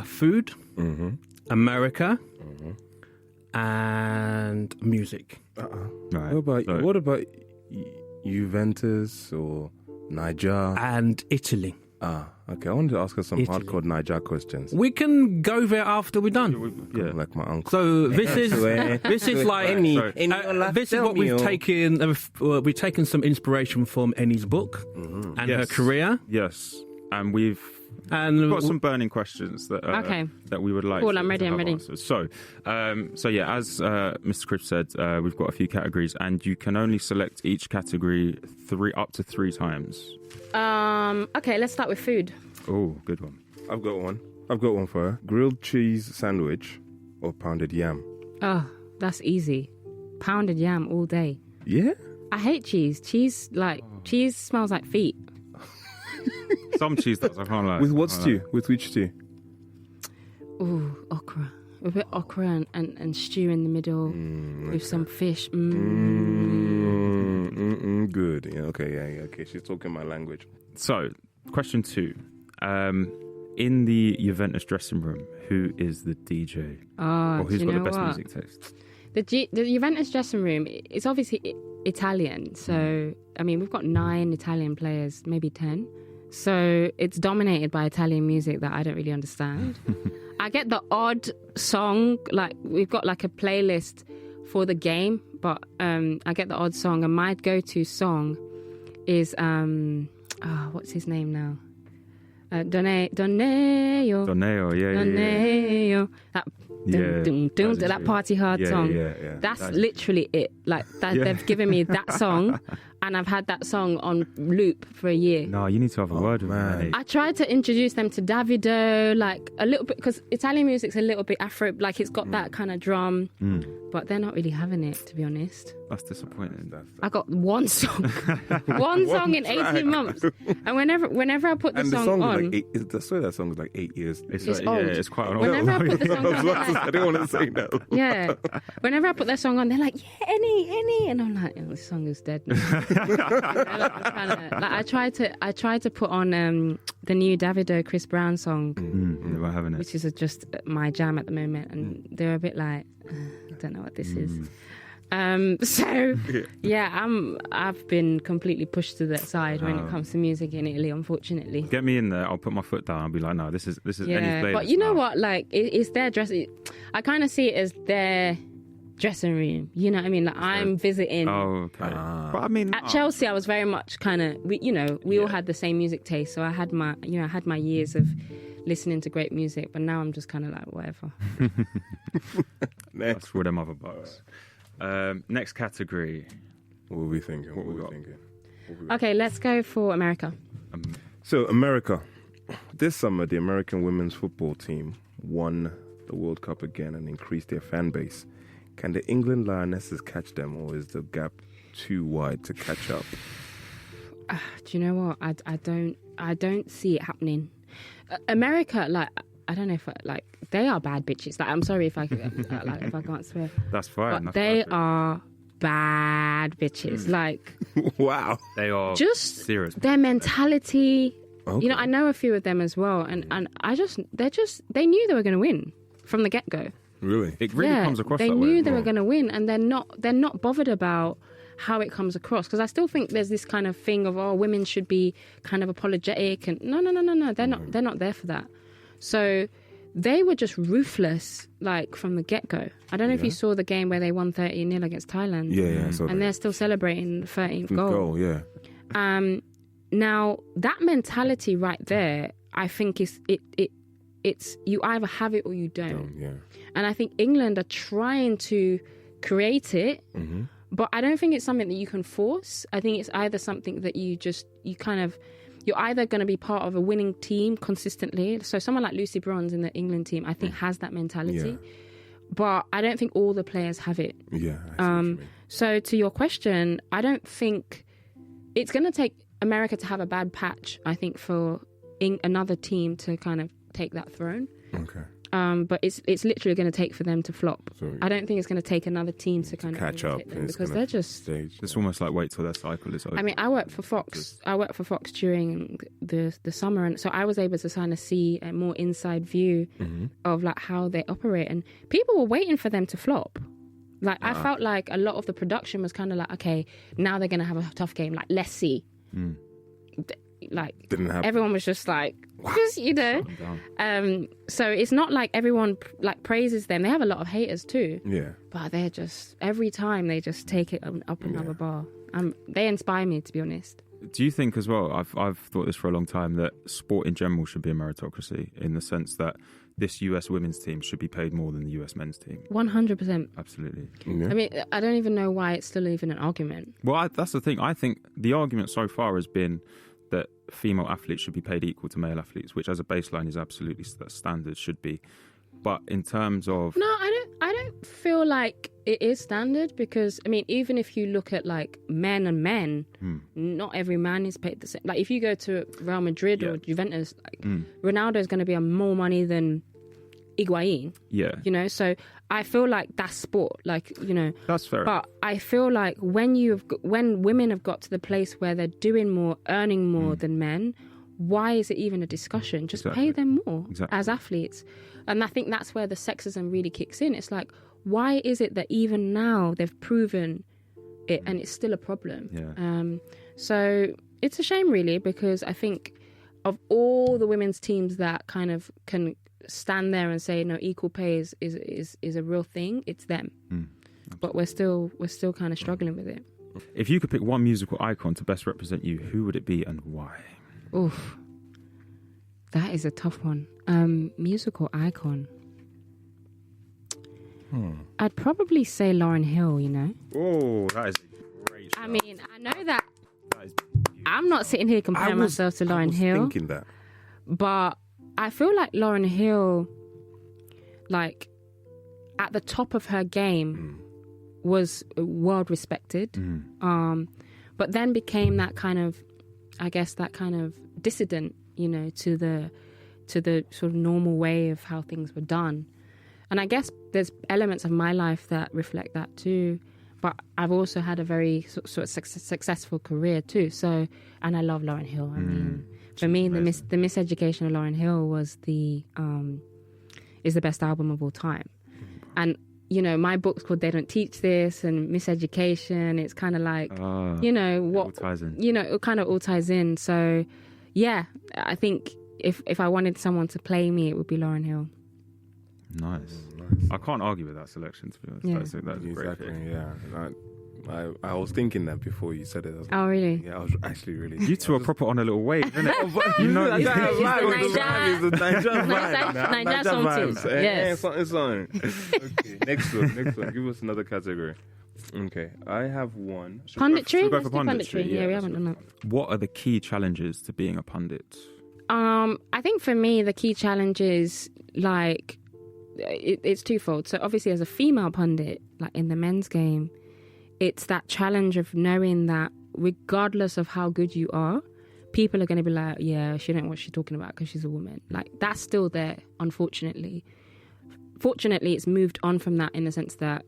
food, America, and music. Right. What about Juventus or Niger? And Italy. Okay. I wanted to ask her some hardcore Niger questions. We can go there after we're done. Like my uncle. So this is like this is what we've taken. We've taken some inspiration from Eni's book and her career. Yes, and we've got some burning questions that we would like. Cool, I'm ready. Answers. So yeah, as Mr. Chris said, we've got a few categories, and you can only select each category up to 3 times. Okay, let's start with food. Oh, good one. I've got one for her. Grilled cheese sandwich or pounded yam? Oh, that's easy. Pounded yam all day. Yeah? I hate cheese. Cheese smells like feet. Some cheese does, I can't lie. With what stew? With which stew? Ooh, okra. A bit okra and stew in the middle with some fish. Good. Yeah, okay, yeah. Okay, she's talking my language. So, question 2. In the Juventus dressing room, who is the DJ? Or who's got the best music taste? The Juventus dressing room, it's obviously Italian. So, I mean, we've got 9 Italian players, maybe 10. So it's dominated by Italian music that I don't really understand. I get the odd song, like we've got like a playlist for the game, but I get the odd song, and my go-to song is what's his name now? Doneo. That party hard song. Yeah. That's literally it. Like that, they've given me that song, and I've had that song on loop for a year. No, you need to have a word with me. I tried to introduce them to Davido, like a little bit, because Italian music's a little bit Afro, like it's got that kind of drum, but they're not really having it, to be honest. That's disappointing. I got one song, one song in 18 month. And whenever I put the song on, that song is like 8 years. It's old. Yeah, it's quite old. Whenever I put the song on, I don't want to say no. Yeah. Whenever I put that song on, they're like, yeah, Eni. And I'm like, oh, this song is dead now. I tried to put on the new Davido Chris Brown song, we're having it, which is just my jam at the moment, and they're a bit like, I don't know what this is. So yeah, I've been completely pushed to that side when it comes to music in Italy, unfortunately. Get me in there, I'll put my foot down, I'll be like, no, this is Eni's playlist. But you know what, like it's their dressing. I kind of see it as their dressing room, you know what I mean? Like I'm visiting. Oh, okay. But I mean, at Chelsea, I was very much kind of, we all had the same music taste, so I had my years of listening to great music, but now I'm just kind of like whatever. That's for them other bucks. Next category. What were we thinking? Okay, let's go for America. So America, this summer the American women's football team won the World Cup again and increased their fan base. Can the England Lionesses catch them, or is the gap too wide to catch up? Do you know what? I don't see it happening. America, like, I don't know if they are bad bitches. Like, I'm sorry if I if I can't swear. That's fine. But they are bad bitches. Like, wow, they are just serious. Their mentality. Okay. You know, I know a few of them as well, and they knew they were going to win from the get go. Really? It really comes across that way. They knew they were going to win, and they're not bothered about how it comes across, because I still think there's this kind of thing of, oh, women should be kind of apologetic, and no, they're not there for that. So they were just ruthless, like from the get go. I don't know if you saw the game where they won 30-0 against Thailand. Yeah, I saw that. And they're still celebrating the 13th goal. Yeah. Now that mentality right there, I think it's you either have it or you don't. Yeah. And I think England are trying to create it, but I don't think it's something that you can force. I think it's either something that you're either going to be part of a winning team consistently. So someone like Lucy Bronze in the England team, I think has that mentality, but I don't think all the players have it. Yeah. I see what you mean. So to your question, I don't think it's going to take America to have a bad patch, I think, for another team to kind of take that throne. Okay. But it's literally going to take for them to flop. So, I don't think it's going to take another team to kind of catch up them because they're just. It's almost like wait till their cycle is over. I mean, I worked for Fox. I worked for Fox during the summer, and so I was able to kind of see a more inside view of like how they operate, and people were waiting for them to flop. Like I felt like a lot of the production was kind of like, okay, now they're going to have a tough game. Like let's see. Like didn't happen. Everyone was just like, just so it's not like everyone like praises them. They have a lot of haters too. Yeah, but they're just every time they just take it up another bar. They inspire me, to be honest. Do you think as well? I've thought this for a long time that sport in general should be a meritocracy in the sense that this US women's team should be paid more than the US men's team. 100%. Absolutely. Yeah. I mean, I don't even know why it's still even an argument. Well, that's the thing. I think the argument so far has been that female athletes should be paid equal to male athletes, which as a baseline is absolutely standard, should be. But in terms of... No, I don't feel like it is standard because, I mean, even if you look at like men and men, not every man is paid the same. Like if you go to Real Madrid or Juventus, like, Ronaldo is going to be on more money than Higuain. Yeah. You know, so I feel like that's sport. Like, you know. That's fair. But I feel like when women have got to the place where they're doing more, earning more than men, why is it even a discussion? Just pay them more as athletes. And I think that's where the sexism really kicks in. It's like, why is it that even now they've proven it and it's still a problem? Yeah. So it's a shame, really, because I think of all the women's teams that kind of can stand there and say, no, equal pay is a real thing, it's them. But we're still kind of struggling with it. If you could pick one musical icon to best represent you, who would it be and why? Oof. That is a tough one. Musical icon. I'd probably say Lauryn Hill, you know? Oh, that is a great shout. I mean, I know that I'm not sitting here comparing myself to Lauryn Hill. I was thinking that. But I feel like Lauryn Hill, like, at the top of her game, was world respected. But then became that kind of, I guess, that kind of dissident, you know, to the sort of normal way of how things were done. And I guess there's elements of my life that reflect that too. But I've also had a very sort of successful career too. So, and I love Lauryn Hill. I mean, for me, the Miseducation of Lauryn Hill was is the best album of all time. And, you know, my book's called They Don't Teach This and Miseducation. It's kind of like, you know, what, all ties in. You know, it kind of all ties in. So, yeah, I think if I wanted someone to play me, it would be Lauryn Hill. Nice. I can't argue with that selection, to be honest. Yeah. That's great. Exactly, yeah. I was thinking that before you said it. Oh, really? Yeah, I was actually really... You two are proper on a little wave, isn't it? You know, It's the Naija something. Yes. Something. Okay, next one. Give us another category. Okay, I have one. Punditry? Should we go for Let's do punditry? Yeah, we haven't done that. What are the key challenges to being a pundit? I think for me, the key challenge is like, it's twofold. So obviously as a female pundit, like in the men's game, it's that challenge of knowing that regardless of how good you are, people are going to be like, yeah, she don't know what she's talking about because she's a woman. Like that's still there, unfortunately. Fortunately, it's moved on from that in the sense that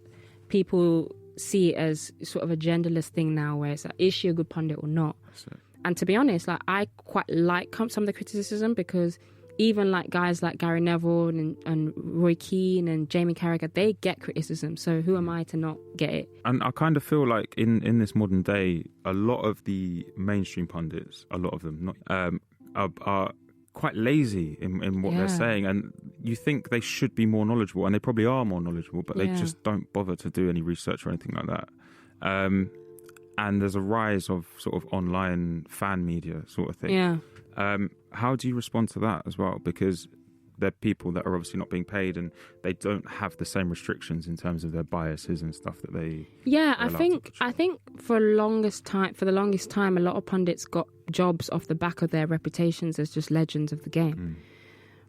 people see it as sort of a genderless thing now where it's like, is she a good pundit or not? And to be honest, like I quite like some of the criticism because even like guys like Gary Neville and Roy Keane and Jamie Carragher, they get criticism. So who am I to not get it? And I kind of feel like in this modern day, a lot of the mainstream pundits, a lot of them are quite lazy in what they're saying. And you think they should be more knowledgeable, and they probably are more knowledgeable, but they just don't bother to do any research or anything like that. And there's a rise of sort of online fan media sort of thing. Yeah. How do you respond to that as well? Because they're people that are obviously not being paid and they don't have the same restrictions in terms of their biases and stuff that they... Yeah, I think for the longest time, a lot of pundits got jobs off the back of their reputations as just legends of the game.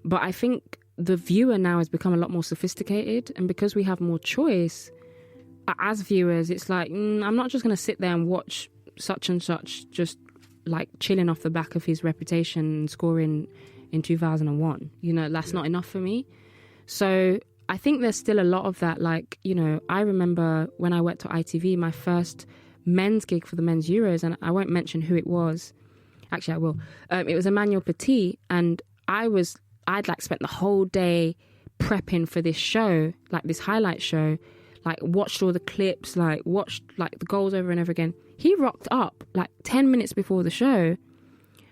But I think the viewer now has become a lot more sophisticated, and because we have more choice, as viewers, it's like, I'm not just going to sit there and watch such and such just like chilling off the back of his reputation and scoring in 2001. You know, that's not enough for me. So I think there's still a lot of that. Like, you know, I remember when I worked at ITV, my first men's gig for the men's Euros, and I won't mention who it was. Actually, I will. It was Emmanuel Petit, and I'd like spent the whole day prepping for this show, like this highlight show, like watched all the clips, like watched like the goals over and over again. He rocked up like 10 minutes before the show,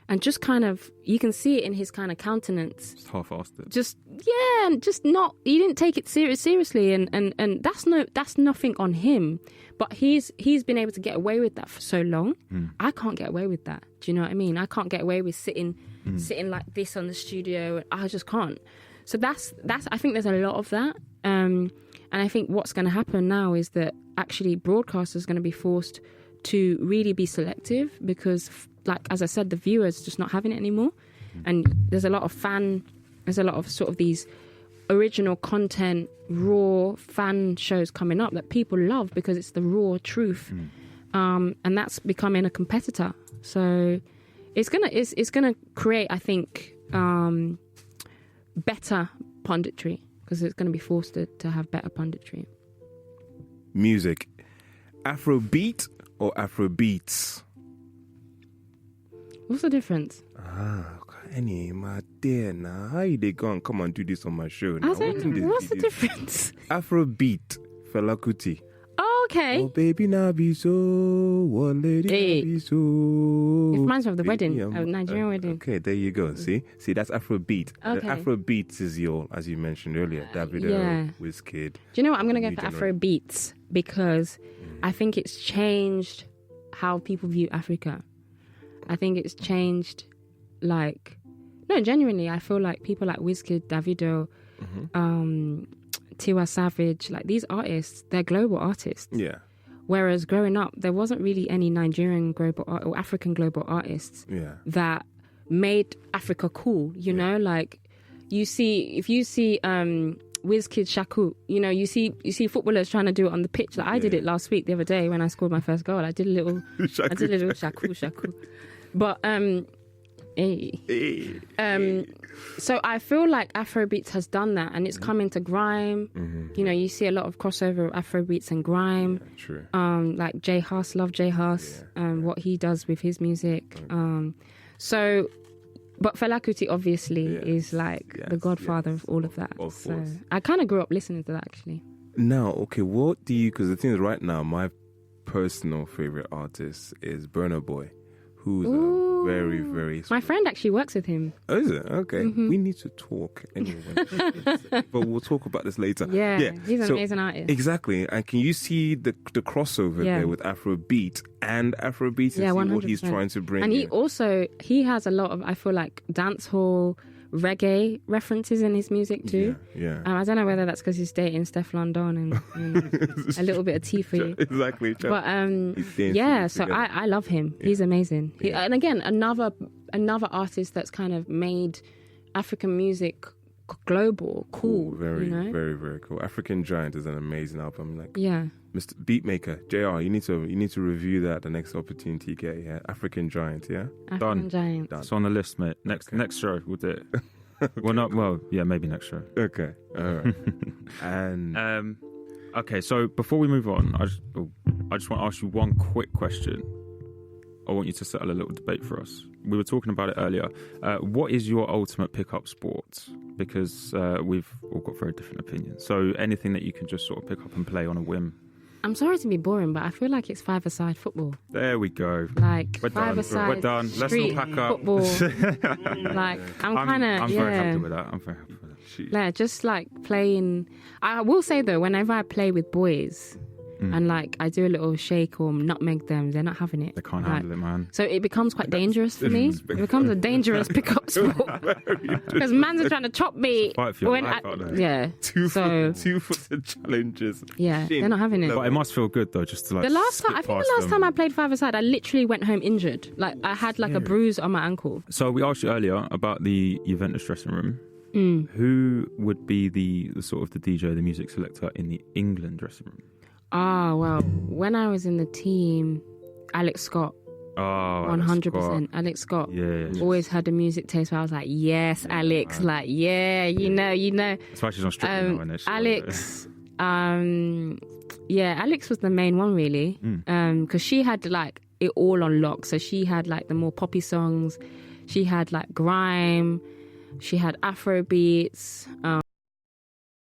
and just kind of, you can see it in his kind of countenance. Just half-assed it. Just, yeah, and just not, he didn't take it seriously, and that's nothing on him. But he's been able to get away with that for so long. I can't get away with that. Do you know what I mean? I can't get away with sitting like this on the studio. I just can't. So that's I think there's a lot of that. And I think what's going to happen now is that actually broadcasters are going to be forced to really be selective, because, like, as I said, the viewers just not having it anymore. And there's a lot of sort of these original content, raw fan shows coming up that people love because it's the raw truth. And that's becoming a competitor. So it's gonna create, I think, better punditry, because it's going to be forced to have better punditry. Music. Afrobeat or Afrobeats? What's the difference? Eni, my dear, now how you they go and come and do this on my show? Now? What's the difference? Afrobeat, Fela Kuti. Oh, okay. Oh, baby, now be so. One lady, Hey. be so. It reminds me of the wedding, a Nigerian wedding. Okay, there you go. See, that's Afrobeat. Okay. Afrobeat is your, as you mentioned earlier, Davido, yeah. Wizkid. Do you know what? I'm going to go New for generation. Afrobeats, because I think it's changed how people view Africa. I think it's changed, like, no, genuinely, I feel like people like Wizkid, Davido, Tiwa Savage, like these artists, they're global artists. Yeah. Whereas growing up, there wasn't really any Nigerian global or African global artists that made Africa cool. You know, like if you see Wizkid, Shaku, you know, you see footballers trying to do it on the pitch. Like I did it last week, the other day when I scored my first goal. I did a little Shaku. But so I feel like Afrobeats has done that, and it's come into grime. You know, you see a lot of crossover of Afrobeats and grime. True. Like Jay Huss, love Jay Huss, what he does with his music. So, but Fela Kuti obviously is like the godfather of all of that. So I kind of grew up listening to that, actually. Now, okay, what do you? Because the thing is, right now, my personal favorite artist is Burna Boy, who's a very, very... My friend actually works with him. Oh, is it? Okay. We need to talk anyway. But we'll talk about this later. Yeah. He's an amazing artist. Exactly. And can you see the crossover there with Afrobeat and Afrobeat and see 100%. what he's trying to bring? And he has a lot of, I feel like, dancehall, reggae references in his music too. Yeah. I don't know whether that's because he's dating Steph London and a little bit of tea for you. Exactly. But so I love him. He's amazing. And again, another artist that's kind of made African music global, cool. Very, you know? very, very cool. African Giant is an amazing album. Like, Mr. Beatmaker, JR, you need to review that the next opportunity you get. Yeah, African Giant. Yeah, African Giant. It's on the list, mate. Next show we'll do it. Maybe next show. Okay, all right. And okay, so before we move on, I just want to ask you one quick question. I want you to settle a little debate for us. We were talking about it earlier. What is your ultimate pickup sport? Because we've all got very different opinions. So anything that you can just sort of pick up and play on a whim. I'm sorry to be boring, but I feel like it's five-a-side football. There we go. Like We're five-a-side done. Let's all pack up. Football. Like I'm very happy with that. I'm very happy with that. Yeah, just like playing. I will say though, whenever I play with boys, and like I do a little shake or nutmeg them, they're not having it. They can't handle it, man. So it becomes quite dangerous for me. It becomes a dangerous pickup sport because mans are trying to chop me. Fight for your life, aren't they? Yeah. two foot challenges. Yeah, they're not having it. But it must feel good though, just to like. I think the last time I played five-a-side, I literally went home injured. Like I had like a bruise on my ankle. So we asked you earlier about the Juventus dressing room. Who would be the sort of the DJ, the music selector in the England dressing room? Well, when I was in the team, Alex Scott Oh, 100%. Alex Scott. Yeah. Always had a music taste where I was like, yes, Alex. Man. Like, yeah, you know. That's why she's on Strictly now, isn't it? Alex, Alex was the main one, really. Because she had, like, it all on lock. So she had, like, the more poppy songs. She had, like, grime. She had Afro beats.